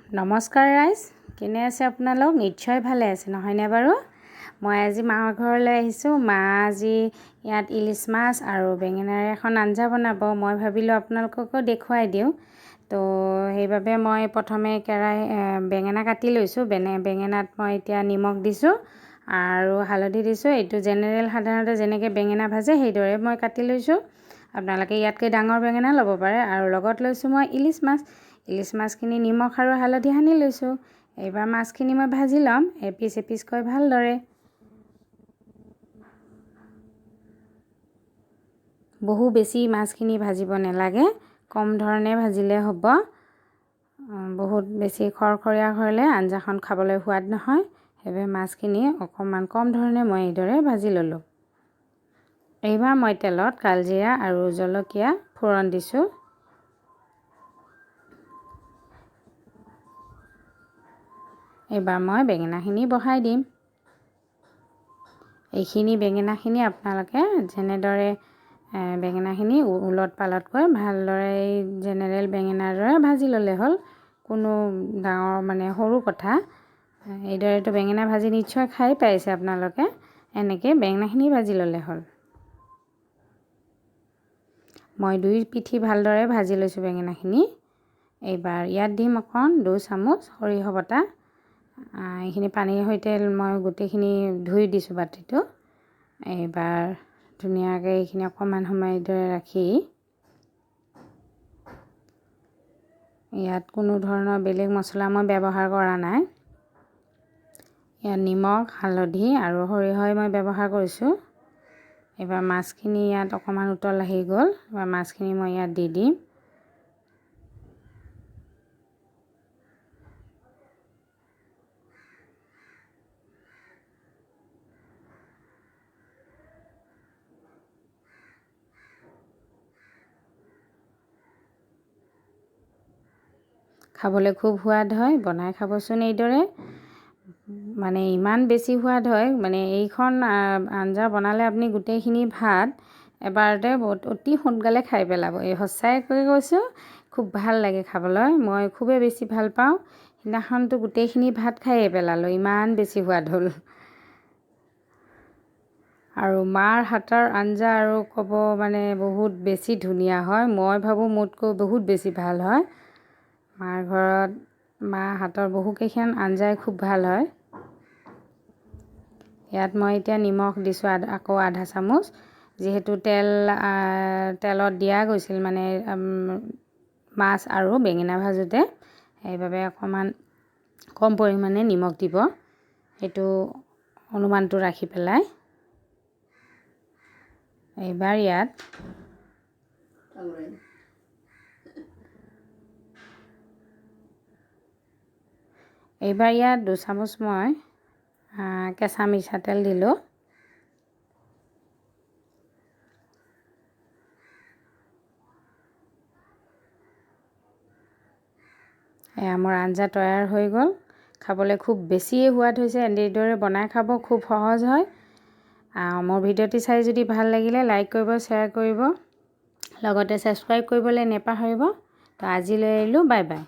নমস্কাৰ ৰাইজ, কেনে আছে আপোনালোক? নিশ্চয় ভালে আছে নহয়নে বাৰু? মই আজি মাৰ ঘৰলৈ আহিছোঁ। মা আজি ইয়াত ইলিচ মাছ আৰু বেঙেনাৰে এখন আঞ্জা বনাব। মই ভাবিলোঁ আপোনালোককো দেখুৱাই দিওঁ। তো সেইবাবে মই প্ৰথমে বেঙেনা কাটি লৈছোঁ। বেঙেনাত মই এতিয়া নিমখ দিছোঁ আৰু হালধি দিছোঁ। এইটো সাধাৰণতে যেনেকৈ বেঙেনা ভাজে সেইদৰে মই কাটি লৈছোঁ। আপোনালোকে ইয়াতকৈ ডাঙৰ বেঙেনা ল'ব পাৰে। আৰু লগত লৈছোঁ মই ইলিচ মাছখিনি নিমখ আৰু হালধি সানি লৈছোঁ। এইবাৰ মাছখিনি মই ভাজি ল'ম এপিচ এপিচকৈ ভালদৰে। বহু বেছি মাছখিনি ভাজিব নালাগে, কম ধৰণে ভাজিলে হ'ব। বহুত বেছি খৰখৰীয়া হ'লে আঞ্জাখন খাবলৈ সোৱাদ নহয়। সেইবাবে মাছখিনি অকণমান কম ধৰণে মই এইদৰে ভাজি ল'লোঁ। এইবাৰ মই তেলত কালজিৰা আৰু জলকীয়া ফোৰণ দিছোঁ। এইবাৰ মই বেঙেনাখিনি বহাই দিম। বেঙেনাখিনি আপোনালোকে যেনেদৰে বেঙেনাখিনি উলট পালটকৈ ভালদৰে জেনেৰেল বেঙেনাৰ দৰে ভাজি ল'লে হ'ল। কোনো ডাঙৰ সৰু কথা। এইদৰেতো বেঙেনা ভাজি নিশ্চয় খাই পাইছে আপোনালোকে। এনেকৈ বেঙেনাখিনি ভাজি ল'লে হ'ল। মই 2 পিঠি ভালদৰে ভাজি লৈছোঁ বেঙেনাখিনি। এইবাৰ ইয়াত দিম অকণ 2 চামুচ সৰিয়হ বটা। এইখিনি পানীৰ সৈতে মই গোটেইখিনি ধুই দিছোঁ বাতিটো। এইবাৰ ধুনীয়াকৈ এইখিনি অকণমান সময় এইদৰে ৰাখি ইয়াত কোনো ধৰণৰ বেলেগ মছলা মই ব্যৱহাৰ কৰা নাই। ইয়াত নিমখ, হালধি আৰু সৰিয়হই মই ব্যৱহাৰ কৰিছোঁ। এইবাৰ মাছখিনি ইয়াত অকণমান উতল আহি গ'ল। এইবাৰ মাছখিনি মই ইয়াত দি দিম। খাবলৈ খুব সোৱাদ হয়, বনাই খাবচোন এইদৰে। ইমান বেছি সোৱাদ হয়, এইখন আঞ্জা বনালে আপুনি গোটেইখিনি ভাত এবাৰতে অতি সোনকালে খাই পেলাব। সঁচাকৈ কৈছোঁ, খুব ভাল লাগে খাবলৈ। মই খুবেই বেছি ভাল পাওঁ। সিদিনাখনতো গোটেইখিনি ভাত খাইয়ে পেলালোঁ, ইমান বেছি সোৱাদ হ'ল। আৰু মাৰ হাতৰ আঞ্জা আৰু ক'ব বহুত বেছি ধুনীয়া হয়। মই ভাবোঁ মোতকৈ বহুত বেছি ভাল হয়। মাৰ ঘৰত মাৰ হাতৰ বহুকেইখন আঞ্জাই খুব ভাল হয়। ইয়াত মই এতিয়া নিমখ দিছোঁ আকৌ আধা চামুচ। যিহেতু তেলত দিয়া গৈছিল মাছ আৰু বেঙেনা ভাজোঁতে, সেইবাবে অকণমান কম পৰিমাণে নিমখ দিব। সেইটো অনুমানটো ৰাখি পেলাই। এইবাৰ ইয়াত এইবাৰ ইয়াত 2 চামুচ মই কেঁচা মিঠাতেল দিলোঁ। মোৰ আঞ্জা তৈয়াৰ হৈ গ'ল। খাবলৈ খুব বেছিয়ে সোৱাদ হৈছে। এনেদৰে বনাই খাব, খুব সহজ হয়। মোৰ ভিডিঅ'টি চাই যদি ভাল লাগিলে লাইক কৰিব, শ্বেয়াৰ কৰিব, লগতে ছাবস্ক্ৰাইব কৰিবলৈ নাপাহৰিব। তো আজিলৈ এৰিলোঁ, বাই বাই।